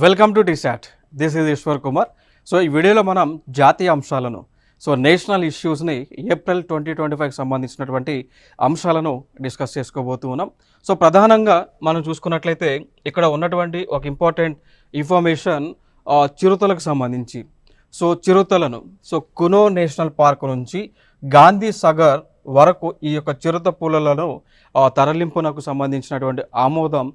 Welcome to TSAT. This is Eshwar Kumar. So ఈ వీడియోలో మనం జాతీయ అంశాలను నేషనల్ ఇష్యూస్ని ఏప్రిల్ 2025 సంబంధించినటువంటి అంశాలను డిస్కస్ చేసుకోబోతూ ఉన్నాం. సో ప్రధానంగా మనం చూసుకున్నట్లయితే ఇక్కడ ఉన్నటువంటి ఒక ఇంపార్టెంట్ ఇన్ఫర్మేషన్ చిరుతలకు సంబంధించి. చిరుతలను కునో నేషనల్ పార్క్ నుంచి గాంధీ సాగర్ వరకు ఈ యొక్క చిరుత పులులను తరలింపునకు సంబంధించినటువంటి ఆమోదం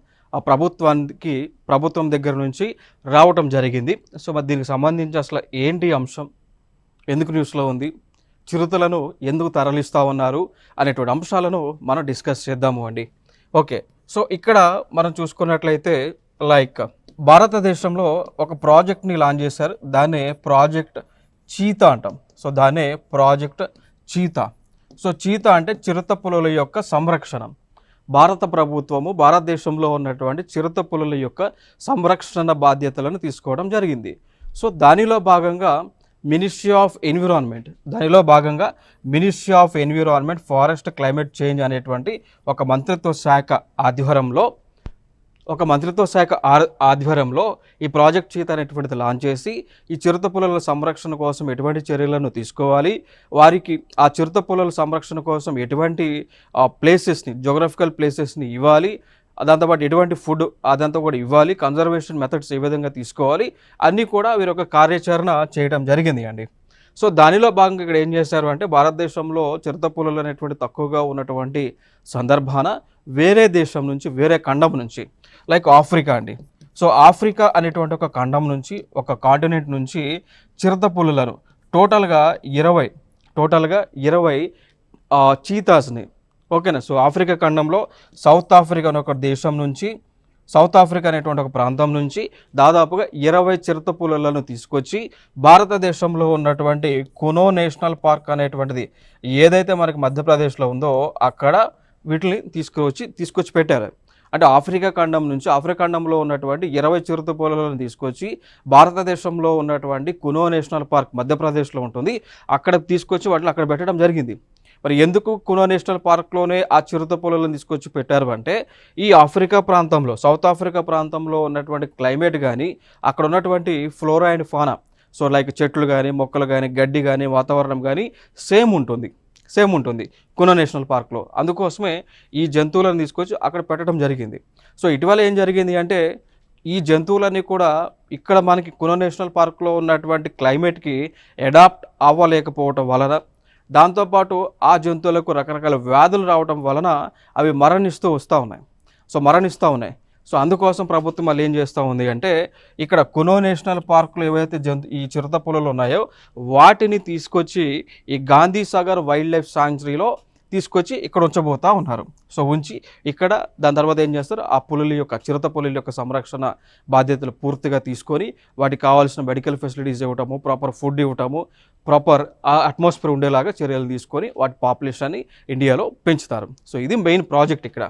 ప్రభుత్వం దగ్గర నుంచి రావటం జరిగింది. మరి దీనికి సంబంధించి అసలు ఏంటి అంశం, ఎందుకు న్యూస్లో ఉంది, చిరుతలను ఎందుకు తరలిస్తూ ఉన్నారు అనేటువంటి అంశాలను మనం డిస్కస్ చేద్దాము అండి. ఓకే, ఇక్కడ మనం చూసుకున్నట్లయితే భారతదేశంలో ఒక ప్రాజెక్ట్ని లాంచ్ చేశారు. దాన్నే ప్రాజెక్ట్ చీతా అంటాం. దాన్నే ప్రాజెక్ట్ చీతా. చీతా అంటే చిరుత పులుల యొక్క సంరక్షణ. భారత ప్రభుత్వము భారతదేశంలో ఉన్నటువంటి చిరుత పులుల యొక్క సంరక్షణ బాధ్యతలను తీసుకోవడం జరిగింది. దానిలో భాగంగా ministry of environment forest climate change అనేటువంటి ఒక మంత్రిత్వ శాఖ ఆధ్వర్యంలో ఈ ప్రాజెక్ట్ చీతా అనేటువంటిది లాంచ్ చేసి ఈ చిరుత పులుల సంరక్షణ కోసం ఎటువంటి చర్యలను తీసుకోవాలి, వారికి ఆ చిరుత పులుల సంరక్షణ కోసం ఎటువంటి ప్లేసెస్ని జోగ్రఫికల్ ప్లేసెస్ని ఇవ్వాలి, దాంతోపాటు ఎటువంటి ఫుడ్ అదంతా కూడా ఇవ్వాలి, కన్జర్వేషన్ మెథడ్స్ ఏ విధంగా తీసుకోవాలి అన్నీ కూడా వీరు ఒక కార్యాచరణ చేయడం జరిగింది అండి. దానిలో భాగంగా ఇక్కడ ఏం చేశారు అంటే భారతదేశంలో చిరుత పులులు అనేటువంటి తక్కువగా ఉన్నటువంటి సందర్భాన వేరే దేశం నుంచి, వేరే ఖండం నుంచి ఆఫ్రికా అండి. ఆఫ్రికా అనేటువంటి ఒక ఖండం నుంచి, ఒక కాంటినెంట్ నుంచి చిరుత పులులను టోటల్గా 20 చీతాస్ని, ఓకేనా. ఆఫ్రికా ఖండంలో సౌత్ ఆఫ్రికా అనే ఒక దేశం నుంచి, సౌత్ ఆఫ్రికా అనేటువంటి ఒక ప్రాంతం నుంచి దాదాపుగా 20 చిరుత పులులను తీసుకొచ్చి భారతదేశంలో ఉన్నటువంటి కునో నేషనల్ పార్క్ అనేటువంటిది ఏదైతే మనకి మధ్యప్రదేశ్లో ఉందో అక్కడ వీటిని తీసుకొచ్చి పెట్టారు. అంటే ఆఫ్రికా ఖండంలో ఉన్నటువంటి 20 చిరుత పులులను తీసుకొచ్చి భారతదేశంలో ఉన్నటువంటి కునో నేషనల్ పార్క్ మధ్యప్రదేశ్లో ఉంటుంది, అక్కడ తీసుకొచ్చి వాటిని అక్కడ పెట్టడం జరిగింది. మరి ఎందుకు కునో నేషనల్ పార్క్లోనే ఆ చిరుత పులులను తీసుకొచ్చి పెట్టారు అంటే ఈ ఆఫ్రికా ప్రాంతంలో, సౌత్ ఆఫ్రికా ప్రాంతంలో ఉన్నటువంటి క్లైమేట్ కానీ అక్కడ ఉన్నటువంటి ఫ్లోరా అండ్ ఫానా, చెట్లు కానీ, మొక్కలు కానీ, గడ్డి కానీ, వాతావరణం కానీ సేమ్ ఉంటుంది కునో నేషనల్ పార్క్లో. అందుకోసమే ఈ జంతువులను తీసుకొచ్చి అక్కడ పెట్టడం జరిగింది. ఇటీవల ఏం జరిగింది అంటే ఈ జంతువులన్నీ కూడా ఇక్కడ మనకి కునో నేషనల్ పార్క్లో ఉన్నటువంటి క్లైమేట్కి అడాప్ట్ అవ్వలేకపోవటం వలన, దాంతోపాటు ఆ జంతువులకు రకరకాల వ్యాధులు రావడం వలన అవి మరణిస్తూ ఉన్నాయి. అందుకోసం ప్రభుత్వం మళ్ళీ ఏం చేస్తూ ఉంది అంటే ఇక్కడ కునో నేషనల్ పార్కులో ఏవైతే ఈ చిరుత పులులు ఉన్నాయో వాటిని తీసుకొచ్చి ఈ గాంధీ సాగర్ వైల్డ్ లైఫ్ సాంక్చురీలో తీసుకొచ్చి ఇక్కడ ఉంచబోతూ ఉన్నారు. ఉంచి ఇక్కడ దాని తర్వాత ఏం చేస్తారు, ఆ చిరుత పులుల యొక్క సంరక్షణ బాధ్యతలు పూర్తిగా తీసుకొని వాటికి కావాల్సిన మెడికల్ ఫెసిలిటీస్ ఇవ్వటము, ప్రాపర్ ఫుడ్ ఇవ్వటము, ప్రాపర్ అట్మాస్ఫియర్ ఉండేలాగా చర్యలు తీసుకొని వాటి పాపులేషన్ని ఇండియాలో పెంచుతారు. ఇది మెయిన్ ప్రాజెక్ట్ ఇక్కడ,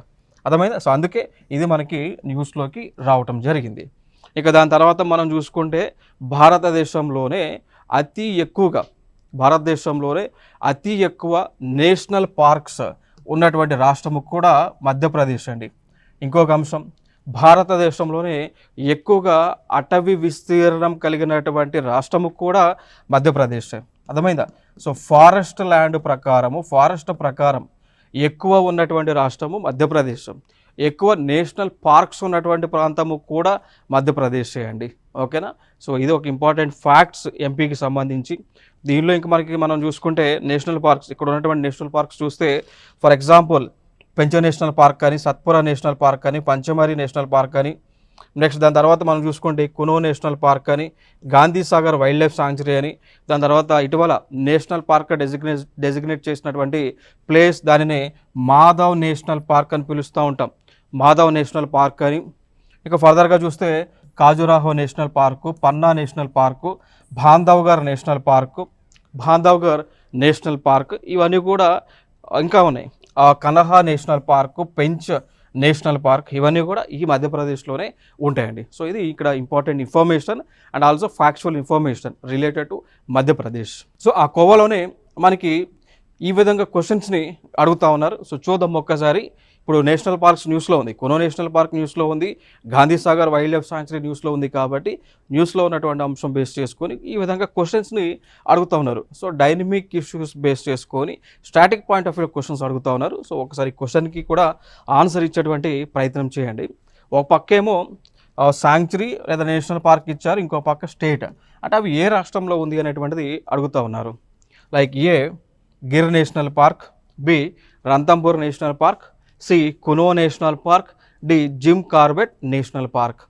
అర్థమైందా. అదుకే ఇది మనకి న్యూస్లోకి రావటం జరిగింది. ఇక దాని తర్వాత మనం చూసుకుంటే భారతదేశంలోనే అతి ఎక్కువ నేషనల్ పార్క్స్ ఉన్నటువంటి రాష్ట్రము కూడా మధ్యప్రదేశ్ అండి. ఇంకొక అంశం, భారతదేశంలోనే ఎక్కువగా అటవీ విస్తీర్ణం కలిగినటువంటి రాష్ట్రము కూడా మధ్యప్రదేశ్, అర్థమైందా. ఫారెస్ట్ ప్రకారం ఎక్కువ ఉన్నటువంటి రాష్ట్రము మధ్యప్రదేశ్, ఎక్కువ నేషనల్ పార్క్స్ ఉన్నటువంటి ప్రాంతము కూడా మధ్యప్రదేశే అండి, ఓకేనా. ఇది ఒక ఇంపార్టెంట్ ఫ్యాక్ట్స్ ఎంపీకి సంబంధించి. దీనిలో మనం చూసుకుంటే నేషనల్ పార్క్స్, ఇక్కడ ఉన్నటువంటి నేషనల్ పార్క్స్ చూస్తే ఫర్ ఎగ్జాంపుల్ పెంచ నేషనల్ పార్క్ అని, సత్పురా నేషనల్ పార్క్ అని, పంచమరి నేషనల్ పార్క్ అని, నెక్స్ట్ దాని తర్వాత మనం చూసుకుంటే కునో నేషనల్ పార్క్ అని, Gandhi Sagar wild life sanctuary అని, దాని తర్వాత ఇటీవల నేషనల్ పార్క్ డెసిగ్నేట్ చేసినటువంటి ప్లేస్ దానిని మాధవ్ నేషనల్ పార్క్ అని పిలుస్తూ ఉంటాం, మాధవ్ నేషనల్ పార్క్ అని. ఇక ఫర్దర్గా చూస్తే Khajuraho national park, Panna national park, Bandhavgarh national park ఇవన్నీ కూడా ఇంకా ఉన్నాయి. Kanha national park, Pench national park ఇవన్నీ కూడా ఈ మధ్యప్రదేశ్లోనే ఉంటాయండి. ఇది ఇక్కడ important information and also factual information related to Madhya Pradesh. ఆ కోవలోనే మనకి ఈ విధంగా క్వశ్చన్స్ని అడుగుతూ ఉన్నారు. చూద్దాం ఒక్కసారి ఇప్పుడు నేషనల్ పార్క్స్ న్యూస్లో ఉంది, కునో నేషనల్ పార్క్ న్యూస్లో ఉంది, Gandhi Sagar wild life sanctuary న్యూస్లో ఉంది. కాబట్టి న్యూస్లో ఉన్నటువంటి అంశం బేస్ చేసుకొని ఈ విధంగా క్వశ్చన్స్ని అడుగుతూ ఉన్నారు. సో డైనమిక్ ఇష్యూస్ బేస్ చేసుకొని static point of view questions అడుగుతూ ఉన్నారు. సో ఒకసారి క్వశ్చన్కి కూడా ఆన్సర్ ఇచ్చేటువంటి ప్రయత్నం చేయండి. ఒక పక్కేమో సాంక్చురీ లేదా నేషనల్ పార్క్ ఇచ్చారు, ఇంకో పక్క స్టేట్, అంటే అవి ఏ రాష్ట్రంలో ఉంది అనేటువంటిది అడుగుతూ ఉన్నారు. Like a Gir national park, b Ranthambore national park, c Kuno national park, d Jim Corbett national park.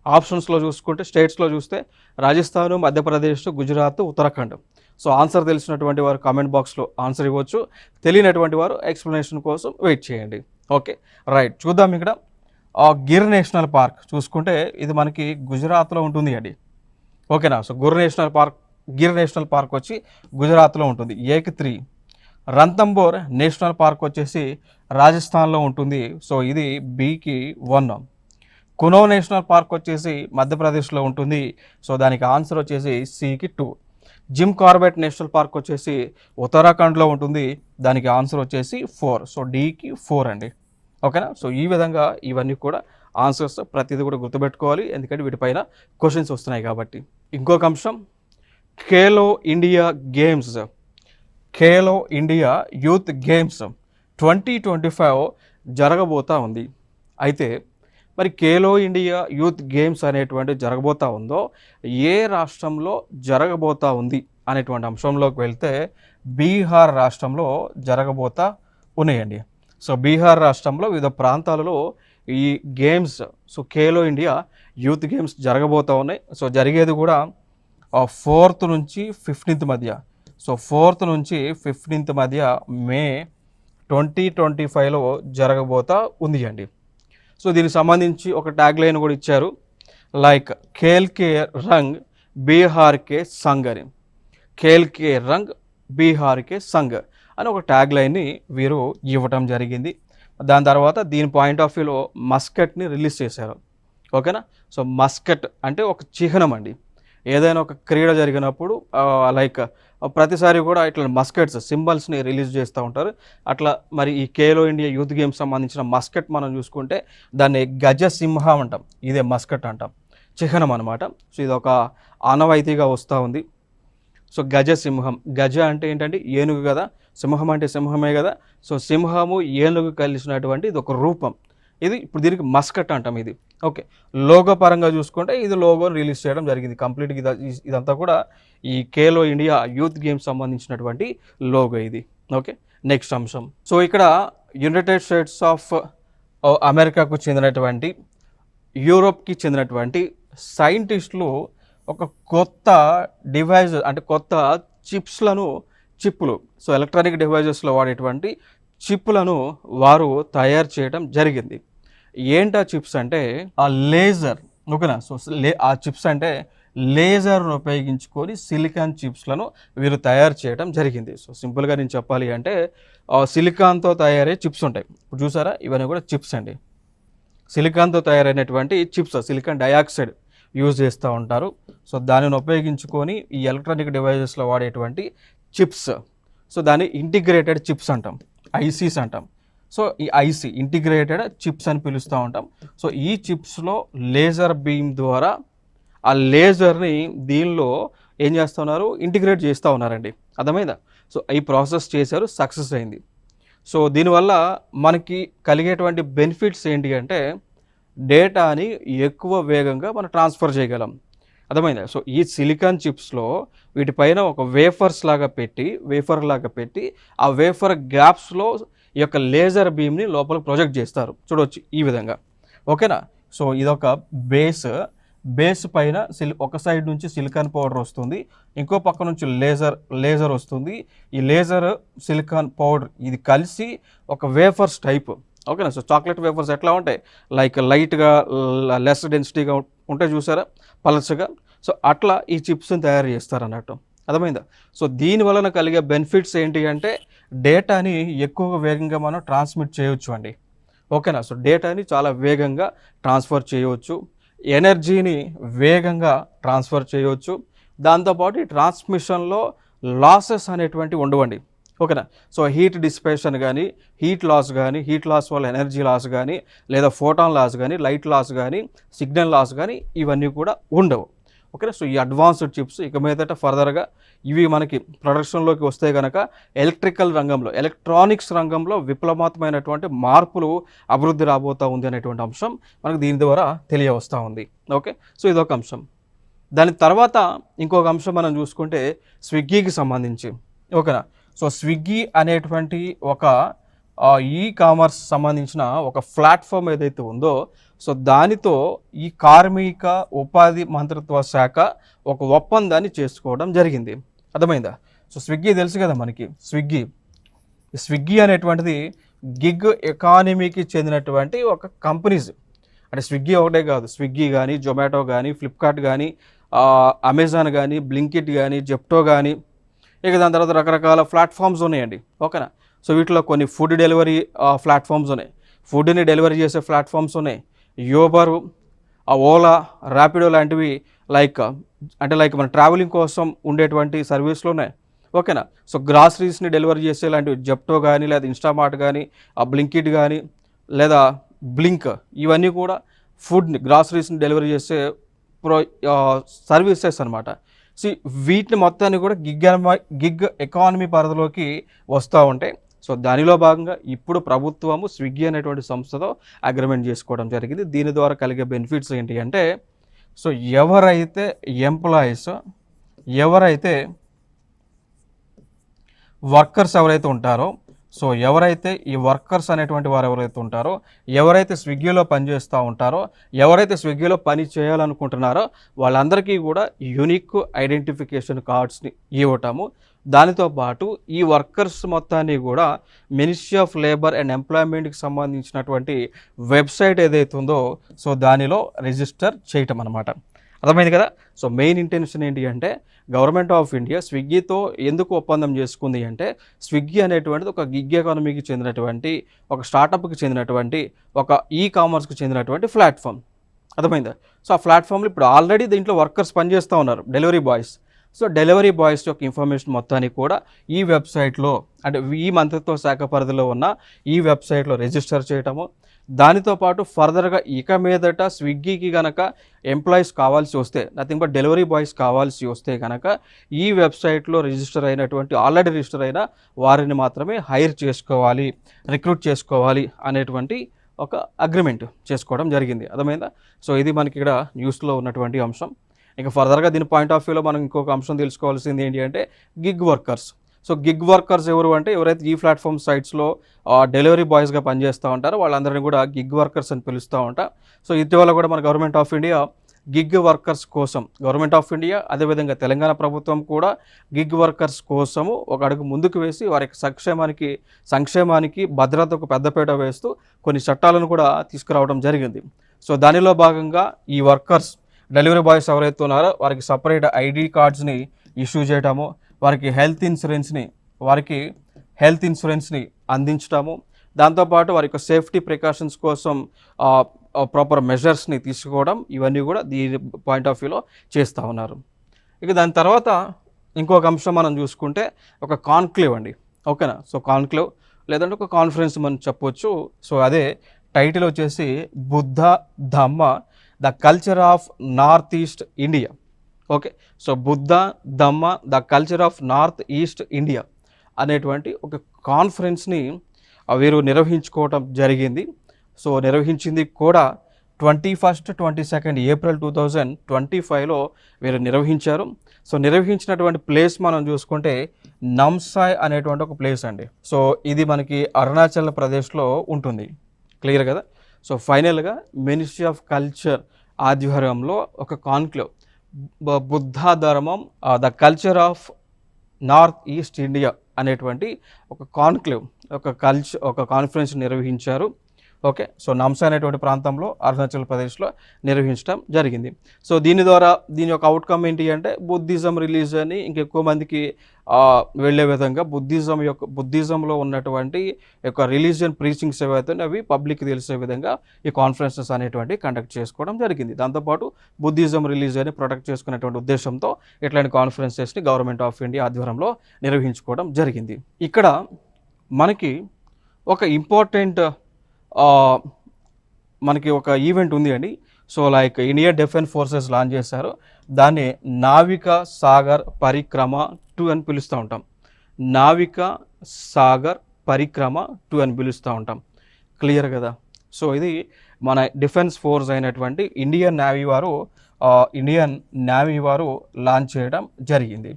ఆప్షన్స్లో చూసుకుంటే స్టేట్స్లో చూస్తే రాజస్థాన్, మధ్యప్రదేశ్, గుజరాత్, ఉత్తరాఖండ్. సో ఆన్సర్ తెలిసినటువంటి వారు కామెంట్ బాక్స్లో ఆన్సర్ ఇవ్వచ్చు, తెలియనటువంటి వారు ఎక్స్ప్లెనేషన్ కోసం వెయిట్ చేయండి. ఓకే రైట్, చూద్దాం. ఇక్కడ గిర్ నేషనల్ పార్క్ చూసుకుంటే ఇది మనకి గుజరాత్లో ఉంటుంది అండి. ఓకేనా. సో గిర్ నేషనల్ పార్క్ వచ్చి గుజరాత్లో ఉంటుంది, ఏకి 3. రంథంబోర్ నేషనల్ పార్క్ వచ్చేసి రాజస్థాన్లో ఉంటుంది, సో ఇది బికి 1. కునో నేషనల్ పార్క్ వచ్చేసి మధ్యప్రదేశ్లో ఉంటుంది, సో దానికి ఆన్సర్ వచ్చేసి సికి 2. జిమ్ కార్బెట్ నేషనల్ పార్క్ వచ్చేసి ఉత్తరాఖండ్లో ఉంటుంది, దానికి ఆన్సర్ వచ్చేసి 4. సో డికి 4 అండి. ఓకేనా. సో ఈ విధంగా ఇవన్నీ కూడా ఆన్సర్స్ ప్రతిదీ కూడా గుర్తుపెట్టుకోవాలి, ఎందుకంటే వీటిపైన క్వశ్చన్స్ వస్తున్నాయి కాబట్టి. ఇంకొక అంశం, Khelo India games, Khelo India youth games 2025 జరగబోతూ ఉంది. అయితే మరి ఖేలో ఇండియా యూత్ గేమ్స్ అనేటువంటి జరగబోతూ ఉందో ఏ రాష్ట్రంలో జరగబోతూ ఉంది అనేటువంటి అంశంలోకి వెళ్తే బీహార్ రాష్ట్రంలో జరగబోతూ ఉన్నాయండి. సో బీహార్ రాష్ట్రంలో వివిధ ప్రాంతాలలో ఈ games, so Khelo India youth games జరగబోతూ ఉన్నాయి. సో జరిగేది కూడా 4th నుంచి 15th మధ్య. సో 4th నుంచి 15th మధ్య మే 2025లో జరగబోతా ఉంది అండి. సో దీనికి సంబంధించి ఒక ట్యాగ్ లైన్ కూడా ఇచ్చారు, లైక్ ఖేల్ కే రంగ్ బీహార్ కే సంగ్ అని. ఖేల్ కే రంగ్ బీహార్ కే సంగ్ అని ఒక ట్యాగ్ లైన్ని వీరు ఇవ్వటం జరిగింది. దాని తర్వాత దీని పాయింట్ ఆఫ్ వ్యూలో మస్కెట్ని రిలీజ్ చేశారు. ఓకేనా. సో మస్కెట్ అంటే ఒక చిహ్నం అండి. ఏదైనా ఒక క్రీడ జరిగినప్పుడు లైక్ ప్రతిసారి కూడా ఇట్లా మస్కెట్స్ సింబల్స్ని రిలీజ్ చేస్తూ ఉంటారు. అట్లా మరి ఈ ఖేలో ఇండియా యూత్ గేమ్స్ సంబంధించిన మస్కెట్ మనం చూసుకుంటే దాన్ని గజ సింహం అంటాం, ఇదే మస్కెట్ అంటాం, చిహ్నం అనమాట. సో ఇది ఒక ఆనవాయితీగా వస్తూ ఉంది. సో గజ సింహం, గజ అంటే ఏంటంటే ఏనుగు కదా, సింహం అంటే సింహమే కదా. సో సింహము ఏనుగు కలిసినటువంటి ఇది ఒక రూపం, ఇది ఇప్పుడు దీనికి మస్కట్ అంటాం ఇది. ఓకే, లోగో పరంగా చూసుకుంటే ఇది లోగోని రిలీజ్ చేయడం జరిగింది కంప్లీట్గా. ఇదంతా కూడా ఈ ఖేలో ఇండియా యూత్ గేమ్స్ సంబంధించినటువంటి లోగో ఇది. ఓకే, నెక్స్ట్ అంశం. సో ఇక్కడ యునైటెడ్ స్టేట్స్ ఆఫ్ అమెరికాకు చెందినటువంటి, యూరోప్కి చెందినటువంటి సైంటిస్టులు ఒక కొత్త డివైజ్ అంటే కొత్త చిప్పులు, సో ఎలక్ట్రానిక్ డివైజెస్లో వాడేటువంటి చిప్పులను వారు తయారు చేయడం జరిగింది. ఏంటా చిప్స్ అంటే ఆ లేజర్. ఓకేనా. సో ఆ చిప్స్ అంటే లేజర్ను ఉపయోగించుకొని సిలికాన్ చిప్స్లను వీరు తయారు చేయడం జరిగింది. సో సింపుల్గా నేను చెప్పాలి అంటే సిలికాన్తో తయారయ్యే చిప్స్ ఉంటాయి. ఇప్పుడు చూసారా, ఇవన్నీ కూడా చిప్స్ అండి. సిలికాన్తో తయారైనటువంటి చిప్స్, సిలికాన్ డయాక్సైడ్ యూజ్ చేస్తూ ఉంటారు. సో దానిని ఉపయోగించుకొని ఈ ఎలక్ట్రానిక్ డివైజెస్లో వాడేటువంటి చిప్స్, సో దాన్ని ఇంటిగ్రేటెడ్ చిప్స్ అంటాం, ఐసీస్ అంటాం. సో ఈ ఐసీ ఇంటిగ్రేటెడ్ చిప్స్ అని పిలుస్తూ ఉంటాం. సో ఈ చిప్స్లో లేజర్ బీమ్ ద్వారా ఆ లేజర్ని దీనిలో ఏం చేస్తున్నారు, ఇంటిగ్రేట్ చేస్తూ ఉన్నారండి. అర్థమైందా. సో ఈ ప్రాసెస్ చేశారు, సక్సెస్ అయింది. సో దీనివల్ల మనకి కలిగేటువంటి బెనిఫిట్స్ ఏంటి అంటే డేటాని ఎక్కువ వేగంగా మనం ట్రాన్స్ఫర్ చేయగలం. అర్థమైందా. సో ఈ సిలికాన్ చిప్స్లో వీటిపైన ఒక వేఫర్ లాగా పెట్టి ఆ వేఫర్ గ్యాప్స్లో ఈ యొక్క లేజర్ బీమ్ని లోపల ప్రొజెక్ట్ చేస్తారు. చూడవచ్చు ఈ విధంగా. ఓకేనా. సో ఇదొక బేస్ పైన ఒక సైడ్ నుంచి సిలికాన్ పౌడర్ వస్తుంది, ఇంకో పక్క నుంచి లేజర్ వస్తుంది. ఈ లేజర్ సిలికాన్ పౌడర్ ఇది కలిసి ఒక వేఫర్స్ టైప్. ఓకేనా. సో చాక్లెట్ వేఫర్స్ ఎట్లా ఉంటాయి, లైక్ లైట్గా లెస్ డెన్సిటీగా ఉంటాయి చూసారా, పలచగా. సో అట్లా ఈ చిప్స్ని తయారు చేస్తారు అన్నట్టు. అర్థమైందా. సో దీని వలన కలిగే బెనిఫిట్స్ ఏంటి అంటే డేటాని ఎక్కువ వేగంగా మనం ట్రాన్స్మిట్ చేయవచ్చు అండి. ఓకేనా. సో డేటాని చాలా వేగంగా ట్రాన్స్ఫర్ చేయవచ్చు, ఎనర్జీని వేగంగా ట్రాన్స్ఫర్ చేయవచ్చు. దాంతోపాటు ఈ ట్రాన్స్మిషన్లో లాసెస్ అనేటువంటి ఉండవండి. ఓకేనా. సో హీట్ డిసిపేషన్ కానీ, హీట్ లాస్ వల్ల ఎనర్జీ లాస్ కానీ, లేదా ఫోటాన్ లాస్ కానీ, లైట్ లాస్ కానీ, సిగ్నల్ లాస్ కానీ ఇవన్నీ కూడా ఉండవు. ఓకేనా. సో ఈ అడ్వాన్స్డ్ చిప్స్ ఇక మీదట ఫర్దర్గా ఇవి మనకి ప్రొడక్షన్లోకి వస్తే కనుక ఎలక్ట్రికల్ రంగంలో, ఎలక్ట్రానిక్స్ రంగంలో విప్లవాత్మకమైనటువంటి మార్పులు అభివృద్ధి రాబోతూ ఉంది అనేటువంటి అంశం మనకు దీని ద్వారా తెలియవస్తూ ఉంది. ఓకే. సో ఇదొక అంశం. దాని తర్వాత ఇంకొక అంశం మనం చూసుకుంటే స్విగ్గీకి సంబంధించి. ఓకేనా. సో స్విగ్గీ అనేటువంటి ఒక ఈ కామర్స్ సంబంధించిన ఒక ప్లాట్ఫామ్ ఏదైతే ఉందో, సో దానితో ఈ కార్మిక ఉపాధి మంత్రిత్వ శాఖ ఒక ఒప్పందాన్ని చేసుకోవడం జరిగింది. అర్థమైందా. సో స్విగ్గీ తెలుసు కదా మనకి. స్విగ్గీ అనేటువంటిది గిగ్ ఎకానమీకి చెందినటువంటి ఒక కంపెనీస్. అంటే స్విగ్గీ ఒకటే కాదు, స్విగ్గీ కానీ, జొమాటో కానీ, ఫ్లిప్కార్ట్ కానీ, అమెజాన్ కానీ, బ్లింకిట్ కానీ, జెప్టో కానీ, ఇక దాని తర్వాత రకరకాల ప్లాట్ఫామ్స్ ఉన్నాయండి. ఓకేనా. సో వీటిలో కొన్ని ఫుడ్ డెలివరీ ప్లాట్ఫామ్స్ ఉన్నాయి, ఫుడ్ని డెలివరీ చేసే ప్లాట్ఫామ్స్ ఉన్నాయి, యూబర్, ఓలా, ర్యాపిడో లాంటివి లైక్ మన ట్రావెలింగ్ కోసం ఉండేటువంటి సర్వీస్లు ఉన్నాయి. ఓకేనా. సో గ్రాసరీస్ని డెలివరీ చేసే లాంటివి జెప్టో కానీ, లేదా ఇన్స్టామార్ట్ కానీ, బ్లింకిట్ కానీ, లేదా బ్లింక్, ఇవన్నీ కూడా ఫుడ్ని, గ్రాసరీస్ని డెలివరీ చేసే సర్వీసెస్ అనమాట. సో వీటిని మొత్తాన్ని కూడా గిగ్ ఎకానమీ పరిధిలోకి వస్తూ ఉంటాయి. సో దానిలో భాగంగా ఇప్పుడు ప్రభుత్వము స్విగ్గీ అనేటువంటి సంస్థతో అగ్రిమెంట్ చేసుకోవడం జరిగింది. దీని ద్వారా కలిగే బెనిఫిట్స్ ఏంటి అంటే, సో ఎవరైతే ఎంప్లాయీస్, ఎవరైతే వర్కర్స్ ఎవరైతే ఉంటారో, సో ఎవరైతే ఈ వర్కర్స్ అనేటువంటి వారు ఎవరైతే ఉంటారో, ఎవరైతే స్విగ్గీలో పనిచేస్తూ ఉంటారో, ఎవరైతే స్విగ్గీలో పని చేయాలనుకుంటున్నారో వాళ్ళందరికీ కూడా యూనిక్ ఐడెంటిఫికేషన్ కార్డ్స్ని ఇవ్వటము. దానితో పాటు ఈ వర్కర్స్ మొత్తాన్ని కూడా మినిస్ట్రీ ఆఫ్ లేబర్ అండ్ ఎంప్లాయ్మెంట్కి సంబంధించినటువంటి వెబ్సైట్ ఏదైతే ఉందో, సో దానిలో రిజిస్టర్ చేయటం అనమాట. అర్థమైంది కదా. సో మెయిన్ ఇంటెన్షన్ ఏంటి అంటే, గవర్నమెంట్ ఆఫ్ ఇండియా స్విగ్గీతో ఎందుకు ఒప్పందం చేసుకుంది అంటే, స్విగ్గీ అనేటువంటిది ఒక గిగ్ ఎకానమీకి చెందినటువంటి, ఒక స్టార్టప్కి చెందినటువంటి, ఒక ఈ కామర్స్కి చెందినటువంటి ప్లాట్ఫామ్. అర్థమైందా. సో ఆ ప్లాట్ఫామ్లో ఇప్పుడు ఆల్రెడీ దీంట్లో వర్కర్స్ పనిచేస్తూ ఉన్నారు, delivery boys. So delivery boys యొక్క ఇన్ఫర్మేషన్ మొత్తాన్ని కూడా ఈ వెబ్సైట్లో, అంటే ఈ మంత్రిత్వ శాఖ పరిధిలో ఉన్న ఈ వెబ్సైట్లో రిజిస్టర్ చేయటము. దానితో పాటు ఫర్దర్గా ఇక మీదట స్విగ్గీకి కనుక ఎంప్లాయీస్ కావాల్సి వస్తే, నథింగ్ బట్ డెలివరీ బాయ్స్ కావాల్సి వస్తే కనుక ఈ వెబ్సైట్లో రిజిస్టర్ అయినటువంటి, ఆల్రెడీ రిజిస్టర్ అయిన వారిని మాత్రమే హైర్ చేసుకోవాలి, రిక్రూట్ చేసుకోవాలి అనేటువంటి ఒక అగ్రిమెంట్ చేసుకోవడం జరిగింది. అర్థమైందా. సో ఇది మనకి ఇక్కడ న్యూస్లో ఉన్నటువంటి అంశం. ఇంకా ఫర్దర్గా దీని పాయింట్ ఆఫ్ వ్యూలో మనం ఇంకొక అంశం తెలుసుకోవాల్సింది ఏంటి అంటే, gig workers. So gig workers ఎవరు అంటే, ఎవరైతే ఈ ప్లాట్ఫామ్ సైట్స్లో డెలివరీ బాయ్స్గా పనిచేస్తూ ఉంటారో వాళ్ళందరినీ కూడా గిగ్ వర్కర్స్ అని పిలుస్తూ ఉంటాం. సో ఇటీవల కూడా మన government of India gig workers కోసం, గవర్నమెంట్ ఆఫ్ ఇండియా అదేవిధంగా తెలంగాణ ప్రభుత్వం కూడా గిగ్ వర్కర్స్ కోసము ఒక అడుగు ముందుకు వేసి వారి సంక్షేమానికి భద్రతకు పెద్దపీట వేస్తూ కొన్ని చట్టాలను కూడా తీసుకురావడం జరిగింది. సో దానిలో భాగంగా ఈ వర్కర్స్, డెలివరీ బాయ్స్ ఎవరైతే ఉన్నారో వారికి సపరేట్ ఐడి కార్డ్స్ని ఇష్యూ చేయటము, వారికి హెల్త్ ఇన్సూరెన్స్ని అందించడము, దాంతోపాటు వారి యొక్క సేఫ్టీ ప్రికాషన్స్ కోసం ప్రాపర్ మెజర్స్ని తీసుకోవడం, ఇవన్నీ కూడా దీని పాయింట్ ఆఫ్ వ్యూలో చేస్తూ ఉన్నారు. ఇక దాని తర్వాత ఇంకొక అంశం మనం చూసుకుంటే ఒక కాన్క్లేవ్ అండి. ఓకేనా. సో కాన్క్లేవ్ లేదంటే ఒక కాన్ఫరెన్స్ మనం చెప్పొచ్చు. సో అదే టైటిల్ వచ్చేసి Buddha Dhamma the culture of north east India. Okay. So Buddha Dhamma the culture of north east India అనేటువంటి ఒక కాన్ఫరెన్స్ని వీరు నిర్వహించుకోవటం జరిగింది. సో నిర్వహించింది కూడా 21, 22 ఏప్రిల్ 2025లో వీరు నిర్వహించారు. సో నిర్వహించినటువంటి ప్లేస్ మనం చూసుకుంటే నమ్సాయ్ అనేటువంటి ఒక ప్లేస్ అండి. సో ఇది మనకి అరుణాచల్ ప్రదేశ్లో ఉంటుంది. క్లియర్ కదా. సో ఫైనల్గా మినిస్ట్రీ ఆఫ్ కల్చర్ ఆధ్వర్యంలో ఒక కాన్క్లేవ్, బుద్ధ ధర్మం the culture of north east India అనేటువంటి ఒక కాన్క్లేవ్, ఒక కాన్ఫరెన్స్ నిర్వహించారు. ఓకే, సో నామ్సా అనేటువంటి ప్రాంతంలో అరుణాచల్ ప్రదేశ్లో నిర్వహించడం జరిగింది. సో దీని ద్వారా దీని యొక్క అవుట్కమ్ ఏంటి అంటే బుద్ధిజం రిలీజియన్ని ఇంకెక్కువ మందికి వెళ్ళే విధంగా బుద్ధిజంలో ఉన్నటువంటి యొక్క రిలీజియన్ ప్రీచింగ్స్ ఏవైతే అవి పబ్లిక్కి తెలిసే విధంగా ఈ కాన్ఫరెన్సెస్ అనేటువంటి కండక్ట్ చేసుకోవడం జరిగింది. దాంతోపాటు బుద్ధిజం రిలీజియన్ని ప్రొటెక్ట్ చేసుకునేటువంటి ఉద్దేశంతో ఇట్లాంటి కాన్ఫరెన్సెస్ని గవర్నమెంట్ ఆఫ్ ఇండియా ఆధ్వర్యంలో నిర్వహించుకోవడం జరిగింది. ఇక్కడ మనకి ఒక ఇంపార్టెంట్ మనకి ఒక ఈవెంట్ ఉంది అండి. So like Indian defence forces launch చేశారు. దాన్ని నావికా సాగర్ పరిక్రమ 2 అని పిలుస్తూ ఉంటాం. నావికా సాగర్ పరిక్రమ 2 అని పిలుస్తూ ఉంటాం. క్లియర్ కదా? సో ఇది మన డిఫెన్స్ ఫోర్స్ అయినటువంటి ఇండియన్ నేవీ వారు లాంచ్ చేయడం జరిగింది.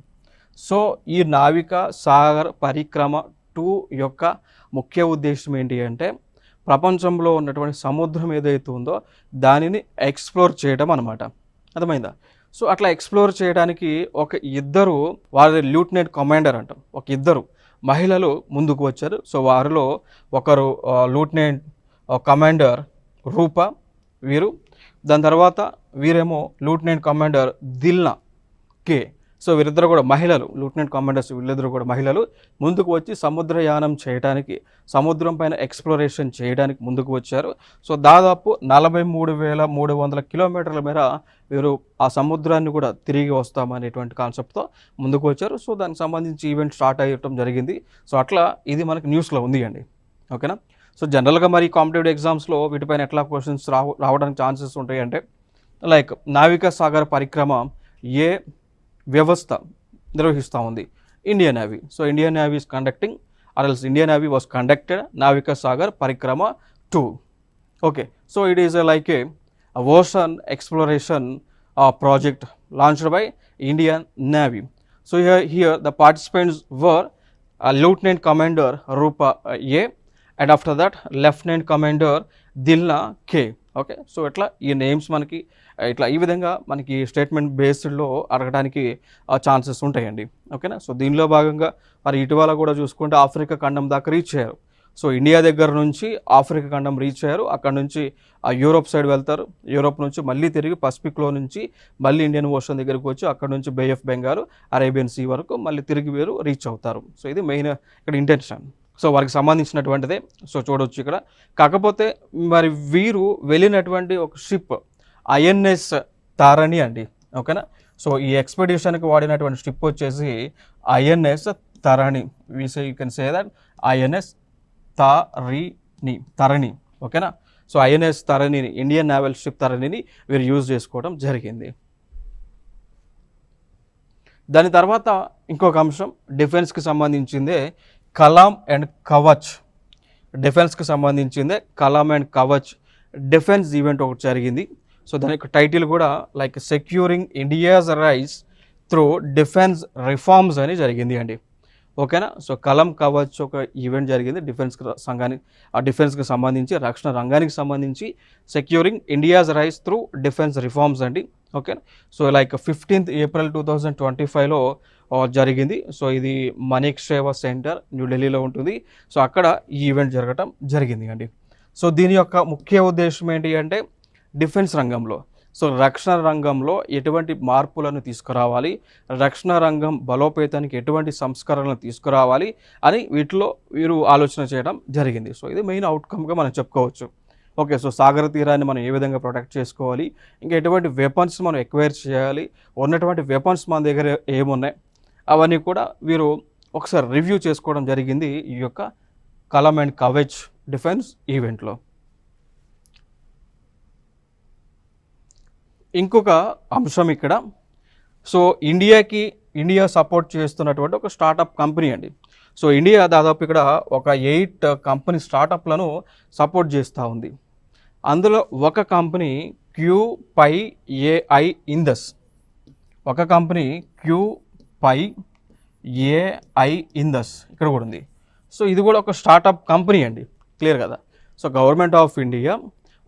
సో ఈ నావికా సాగర్ పరిక్రమ 2 యొక్క ముఖ్య ఉద్దేశం ఏంటి అంటే ప్రపంచంలో ఉన్నటువంటి సముద్రం ఏదైతే ఉందో దానిని ఎక్స్ప్లోర్ చేయడం అనమాట. అర్థమైందా? సో అట్లా ఎక్స్ప్లోర్ చేయడానికి ఒక ఇద్దరు వారి లెఫ్టినెంట్ కమాండర్ అంటాం, ఒక ఇద్దరు మహిళలు ముందుకు వచ్చారు. సో వారిలో ఒకరు లెఫ్టినెంట్ కమాండర్ రూప వీరు, దాని తర్వాత వీరేమో లెఫ్టినెంట్ కమాండర్ దిల్నా కే. సో వీరిద్దరు కూడా మహిళలు, లెఫ్టినెంట్ కమాండర్స్ వీళ్ళిద్దరు కూడా మహిళలు ముందుకు వచ్చి సముద్రయానం చేయడానికి, సముద్రం పైన ఎక్స్ప్లోరేషన్ చేయడానికి ముందుకు వచ్చారు. సో దాదాపు 43,300 కిలోమీటర్ల మేర వీరు ఆ సముద్రాన్ని కూడా తిరిగి వస్తామనేటువంటి కాన్సెప్ట్తో ముందుకు వచ్చారు. సో దానికి సంబంధించి ఈవెంట్ స్టార్ట్ అయ్యటం జరిగింది. సో అట్లా ఇది మనకి న్యూస్లో ఉంది అండి. ఓకేనా? సో జనరల్గా మరి కాంపిటేటివ్ ఎగ్జామ్స్లో వీటిపైన ఎట్లా క్వశ్చన్స్ రావడానికి ఛాన్సెస్ ఉంటాయి అంటే లైక్ నావికా సాగర్ పరిక్రమ ఏ వ్యవస్థ నిర్వహిస్తూ ఉంది? Indian Navy. So Indian Navy is conducting Indian Navy was conducted Navika Sagar Parikrama 2. Okay, so it is like a ocean exploration project launched by Indian Navy. So here the participants were Lieutenant Commander Rupa A and after that Lieutenant Commander Dilna K. Okay, so ఇట్లా ఈ names మనకి ఇట్లా ఈ విధంగా మనకి statement బేస్డ్లో అడగడానికి chances ఉంటాయండి. ఓకేనా? సో దీనిలో భాగంగా మరి ఇటీవల కూడా చూసుకుంటే ఆఫ్రికా ఖండం దాకా రీచ్ అయ్యారు. సో ఇండియా దగ్గర నుంచి ఆఫ్రికా ఖండం రీచ్ అయ్యారు. అక్కడ నుంచి యూరోప్ సైడ్ వెళ్తారు. యూరోప్ నుంచి మళ్ళీ తిరిగి పసిఫిక్లో నుంచి మళ్ళీ ఇండియన్ ఓషన్ దగ్గరికి వచ్చి అక్కడ నుంచి బే ఆఫ్ బెంగాల్, అరేబియన్ సీ వరకు మళ్ళీ తిరిగి వీరు రీచ్ అవుతారు. సో ఇది మెయిన్ ఇక్కడ ఇంటెన్షన్. సో వారికి సంబంధించినటువంటిదే. సో చూడవచ్చు ఇక్కడ. కాకపోతే మరి వీరు వెళ్ళినటువంటి ఒక షిప్ INS తారణి అండి. ఓకేనా? సో ఈ ఎక్స్పెడిషన్కి వాడినటువంటి షిప్ వచ్చేసి INS Tarini. You can say that INS Tarini. ఓకేనా? సో INS తరణిని, ఇండియన్ నేవల్ షిప్ తరణిని వీరు యూజ్ చేసుకోవడం జరిగింది. దాని తర్వాత ఇంకొక అంశం డిఫెన్స్కి సంబంధించిందే కలాం అండ్ కవచ్. డిఫెన్స్కి సంబంధించిందే Kalam and Kavach defence event ఒకటి జరిగింది. సో దాని యొక్క టైటిల్ కూడా like securing India's rise through defence reforms అని జరిగింది అండి. ఓకేనా? సో కలాం కవచ్ ఒక ఈవెంట్ జరిగింది డిఫెన్స్కి సంబంధించి, రక్షణ రంగానికి సంబంధించి securing India's rise through defence reforms అండి. Okay, so like 15th April 2025లో జరిగింది. సో ఇది మనీక్ సేవా సెంటర్ న్యూఢిల్లీలో ఉంటుంది. సో అక్కడ ఈ ఈవెంట్ జరగటం జరిగింది అండి. సో దీని యొక్క ముఖ్య ఉద్దేశం ఏంటి అంటే డిఫెన్స్ రంగంలో, సో రక్షణ రంగంలో ఎటువంటి మార్పులను తీసుకురావాలి, రక్షణ రంగం బలోపేతానికి ఎటువంటి సంస్కరణలు తీసుకురావాలి అని వీరు ఆలోచన చేయడం జరిగింది. సో ఇది మెయిన్ అవుట్కమ్గా మనం చెప్పుకోవచ్చు. ఓకే, సో సాగర తీరాన్ని మనం ఏ విధంగా ప్రొటెక్ట్ చేసుకోవాలి, ఇంకా ఎటువంటి వెపన్స్ మనం ఎక్వైర్ చేయాలి, ఉన్నటువంటి వెపన్స్ మన దగ్గర ఏమున్నాయి, అవన్నీ కూడా వీరు ఒకసారి రివ్యూ చేసుకోవడం జరిగింది ఈ యొక్క కలాం అండ్ కవచ్ డిఫెన్స్ ఈవెంట్లో. ఇంకొక అంశం ఇక్కడ, సో ఇండియా సపోర్ట్ చేస్తున్నటువంటి ఒక స్టార్టప్ కంపెనీ అండి. సో ఇండియా దాదాపు ఇక్కడ ఒక 8 కంపెనీ స్టార్టప్లను సపోర్ట్ చేస్తూ ఉంది. అందులో ఒక కంపెనీ QPAI ఇండస్, ఒక కంపెనీ QPAI ఇండస్ ఇక్కడ కూడా ఉంది. సో ఇది కూడా ఒక స్టార్టప్ కంపెనీ అండి, క్లియర్ కదా. సో గవర్నమెంట్ ఆఫ్ ఇండియా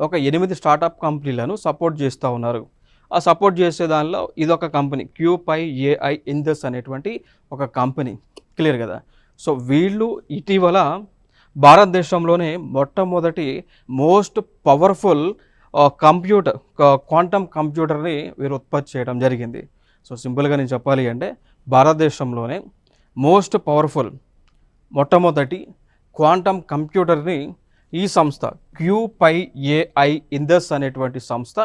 ఒక 8 స్టార్టప్ కంపెనీలను సపోర్ట్ చేస్తూ ఉన్నారు. ఆ సపోర్ట్ చేసే దానిలో ఇదొక కంపెనీ QPAI ఇండస్ అనేటువంటి ఒక కంపెనీ, క్లియర్ కదా. సో వీళ్ళు ఇటీవల భారతదేశంలోనే మొట్టమొదటి మోస్ట్ పవర్ఫుల్ కంప్యూటర్ క్వాంటమ్ కంప్యూటర్ని వీరు ఉత్పత్తి చేయడం జరిగింది. సో సింపుల్గా నేను చెప్పాలి అంటే భారతదేశంలోనే మోస్ట్ పవర్ఫుల్ మొట్టమొదటి క్వాంటమ్ కంప్యూటర్ని ఈ సంస్థ QPAI ఇండస్ అనేటువంటి సంస్థ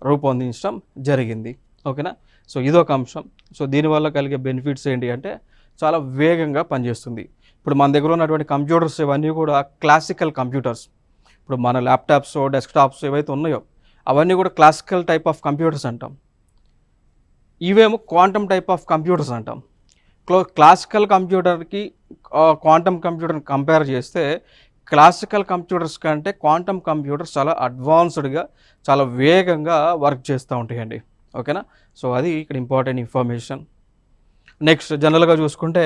రూపొందించడం జరిగింది. ఓకేనా. సో ఇదొక అంశం. సో దీనివల్ల కలిగే బెనిఫిట్స్ ఏంటి అంటే చాలా వేగంగా పనిచేస్తుంది. ఇప్పుడు మన దగ్గర ఉన్నటువంటి కంప్యూటర్స్ ఇవన్నీ కూడా క్లాసికల్ కంప్యూటర్స్. ఇప్పుడు మన ల్యాప్టాప్స్, డెస్క్టాప్స్ ఏవైతే ఉన్నాయో అవన్నీ కూడా క్లాసికల్ టైప్ ఆఫ్ కంప్యూటర్స్ అంటాం. ఇవేమో క్వాంటమ్ టైప్ ఆఫ్ కంప్యూటర్స్ అంటాం. క్లాసికల్ కంప్యూటర్కి క్వాంటమ్ కంప్యూటర్ని కంపేర్ చేస్తే క్లాసికల్ కంప్యూటర్స్ కంటే క్వాంటమ్ కంప్యూటర్స్ చాలా అడ్వాన్స్డ్గా చాలా వేగంగా వర్క్ చేస్తూ ఉంటాయండి. ఓకేనా. సో అది ఇక్కడ ఇంపార్టెంట్ ఇన్ఫర్మేషన్. నెక్స్ట్ జనరల్గా చూసుకుంటే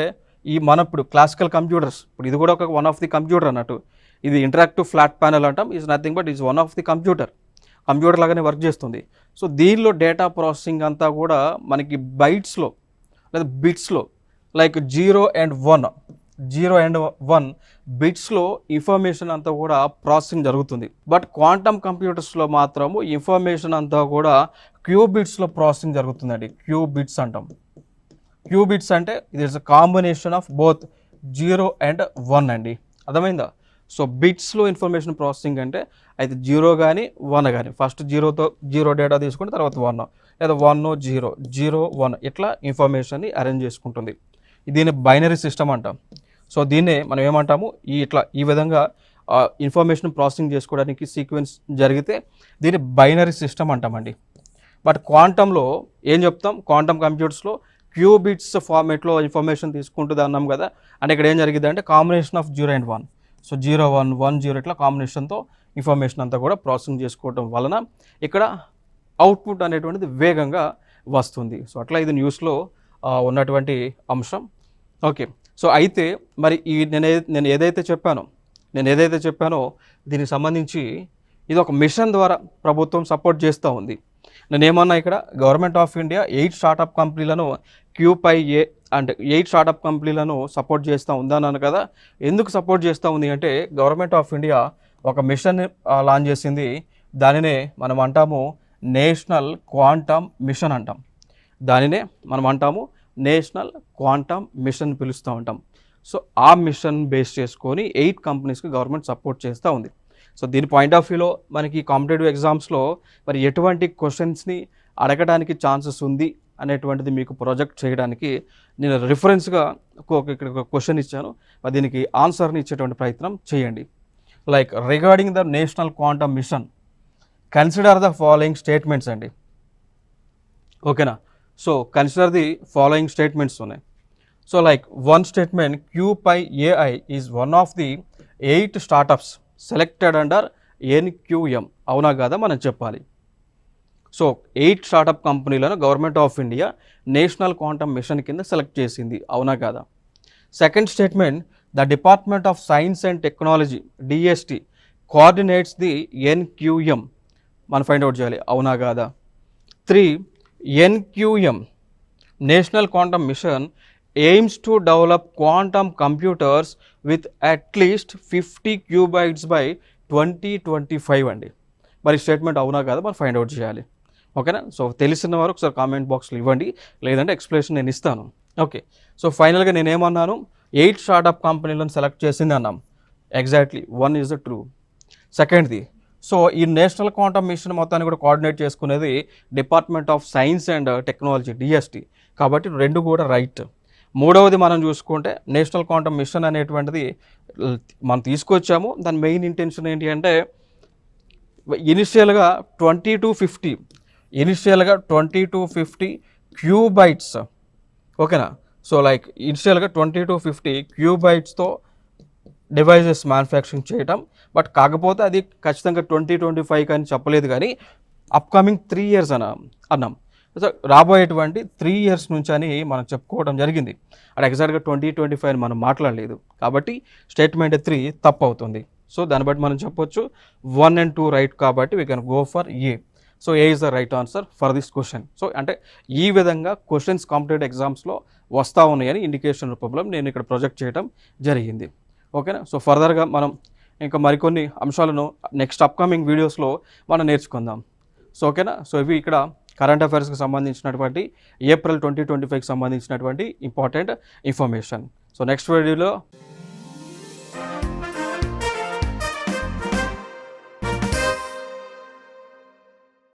ఇప్పుడు క్లాసికల్ కంప్యూటర్స్, ఇప్పుడు ఇది కూడా ఒక వన్ ఆఫ్ ది కంప్యూటర్ అన్నట్టు. ఇది ఇంటరాక్టివ్ ఫ్లాట్ ప్యానల్ అంటాం. Is nothing but is one of the computer లాగానే వర్క్ చేస్తుంది. సో దీనిలో డేటా ప్రాసెసింగ్ అంతా కూడా మనకి బైట్స్లో లేదా బిట్స్లో లైక్ 0 and 1 బిట్స్లో ఇన్ఫర్మేషన్ అంతా కూడా ప్రాసెసింగ్ జరుగుతుంది. బట్ క్వాంటమ్ కంప్యూటర్స్లో మాత్రము ఇన్ఫర్మేషన్ అంతా కూడా క్యూబిట్స్లో ప్రాసెసింగ్ జరుగుతుందండి. క్యూబిట్స్ అంటాం. క్యూబిట్స్ అంటే ఇది is a combination of both 0 and 1 అండి. అర్థమైందా. సో బిట్స్లో ఇన్ఫర్మేషన్ ప్రాసెసింగ్ అంటే అయితే 0 కానీ 1 కానీ ఫస్ట్ 0 డేటా తీసుకుంటే తర్వాత 1 లేదా 1 0 0 1 ఇట్లా ఇన్ఫర్మేషన్ని అరేంజ్ చేసుకుంటుంది. దీన్ని బైనరీ సిస్టమ్ అంటాం. సో దీన్నే మనం ఏమంటాము ఈ విధంగా ఇన్ఫర్మేషన్ ప్రాసెసింగ్ చేసుకోవడానికి సీక్వెన్స్ జరిగితే దీన్ని బైనరీ సిస్టమ్ అంటామండి. బట్ క్వాంటంలో ఏం చెప్తాం, క్వాంటమ్ కంప్యూటర్స్లో క్యూబిట్స్ ఫార్మేట్లో ఇన్ఫర్మేషన్ తీసుకుంటుంది అన్నాం కదా. అంటే ఇక్కడ ఏం జరిగింది అంటే కాంబినేషన్ ఆఫ్ 0 and 1. సో 0 1 1 0 ఇట్లా కాంబినేషన్తో ఇన్ఫర్మేషన్ అంతా కూడా ప్రాసెసింగ్ చేసుకోవడం వలన ఇక్కడ అవుట్పుట్ అనేటువంటిది వేగంగా వస్తుంది. సో అట్లా ఇది న్యూస్లో ఉన్నటువంటి అంశం. ఓకే. సో అయితే మరి నేను ఏదైతే చెప్పానో దీనికి సంబంధించి ఇది ఒక మిషన్ ద్వారా ప్రభుత్వం సపోర్ట్ చేస్తూ ఉంది. నేనేమన్నా ఇక్కడ గవర్నమెంట్ ఆఫ్ ఇండియా 8 స్టార్టప్ కంపెనీలను QPAI అంటే 8 స్టార్టప్ కంపెనీలను సపోర్ట్ చేస్తూ ఉందన్నాను కదా. ఎందుకు సపోర్ట్ చేస్తూ ఉంది అంటే గవర్నమెంట్ ఆఫ్ ఇండియా ఒక మిషన్ లాంచ్ చేసింది. దానినే మనం అంటాము నేషనల్ క్వాంటమ్ మిషన్ అంటాం. దానినే మనం అంటాము నేషనల్ క్వాంటమ్ మిషన్ పిలుస్తూ ఉంటాం. సో ఆ మిషన్ బేస్ చేసుకొని 8 కంపెనీస్కి గవర్నమెంట్ సపోర్ట్ చేస్తూ ఉంది. సో దీని పాయింట్ ఆఫ్ వ్యూలో మనకి కాంపిటేటివ్ ఎగ్జామ్స్లో మరి ఎటువంటి క్వశ్చన్స్ని అడగడానికి ఛాన్సెస్ ఉంది అనేటువంటిది మీకు ప్రొజెక్ట్ చేయడానికి నేను రిఫరెన్స్గా ఇక్కడ ఒక క్వశ్చన్ ఇచ్చాను. దీనికి ఆన్సర్ని ఇచ్చేటువంటి ప్రయత్నం చేయండి. Like regarding the national quantum mission consider the following statements అండి. ఓకేనా. So consider the following statements ఉన్నాయి. So like one statement QPAI is one of the 8 startups selected under NQM. అవునా కాదా మనం చెప్పాలి. సో 8 స్టార్టప్ కంపెనీలను government of India national quantum mission కింద select చేసింది. అవునా కాదా. Second statement the department of science and technology DST coordinates the NQM. మనం ఫైండ్ అవుట్ చేయాలి. అవునా కాదా. 3 NQM national quantum mission aims to develop quantum computers with at least 50 qubits by 2025 అండి. మరి స్టేట్మెంట్ అవునా కాదా మనం ఫైండ్ అవుట్ చేయాలి. ఓకేనా. సో తెలిసిన వారు ఒకసారి కామెంట్ బాక్స్లో ఇవ్వండి, లేదంటే ఎక్స్ప్లెనేషన్ నేను ఇస్తాను. ఓకే. సో ఫైనల్గా నేనేమన్నాను 8 స్టార్టప్ కంపెనీలను సెలెక్ట్ చేసింది అన్నాం. Exactly 1 is the true. సెకండ్ది సో ఈ నేషనల్ క్వాంటమ్ మిషన్ మొత్తాన్ని కూడా కోఆర్డినేట్ చేసుకునేది department of science and technology DST. కాబట్టి 2 కూడా రైట్. మూడవది మనం చూసుకుంటే నేషనల్ క్వాంటమ్ మిషన్ అనేటువంటిది మనం తీసుకొచ్చాము. దాని మెయిన్ ఇంటెన్షన్ ఏంటి అంటే ఇనిషియల్గా 20 to 50 క్యూబైట్స్. ఓకేనా. సో లైక్ ఇనిషియల్గా 20 to 50 క్యూబైట్స్తో డివైజెస్ మ్యానుఫ్యాక్చరింగ్ చేయటం. బట్ కాకపోతే అది ఖచ్చితంగా 2025 కానీ చెప్పలేదు, కానీ అప్కమింగ్ 3 years అన్నాం. సో రాబోయేటువంటి 3 years నుంచి అని మనం చెప్పుకోవడం జరిగింది. అది ఎగ్జాక్ట్గా 2025 మనం మాట్లాడలేదు. కాబట్టి స్టేట్మెంట్ 3 తప్పు అవుతుంది. సో దాన్ని బట్టి మనం చెప్పొచ్చు 1 and 2 రైట్. కాబట్టి we can go for A. So A is the right answer for this question. So అంటే ఈ విధంగా క్వశ్చన్స్ కాంపిటేటివ్ ఎగ్జామ్స్లో వస్తూ ఉన్నాయని ఇండికేషన్ రూపంలో నేను ఇక్కడ ప్రొజెక్ట్ చేయడం జరిగింది. ఓకేనా. సో ఫర్దర్గా మనం ఇంకా మరికొన్ని అంశాలను నెక్స్ట్ అప్కమింగ్ వీడియోస్లో మనం నేర్చుకుందాం. సో ఓకేనా. సో ఇవి ఇక్కడ కరెంట్ అఫైర్స్కి సంబంధించినటువంటి ఏప్రిల్ 2025కి సంబంధించినటువంటి ఇంపార్టెంట్ ఇన్ఫర్మేషన్. సో నెక్స్ట్ వీడియోలో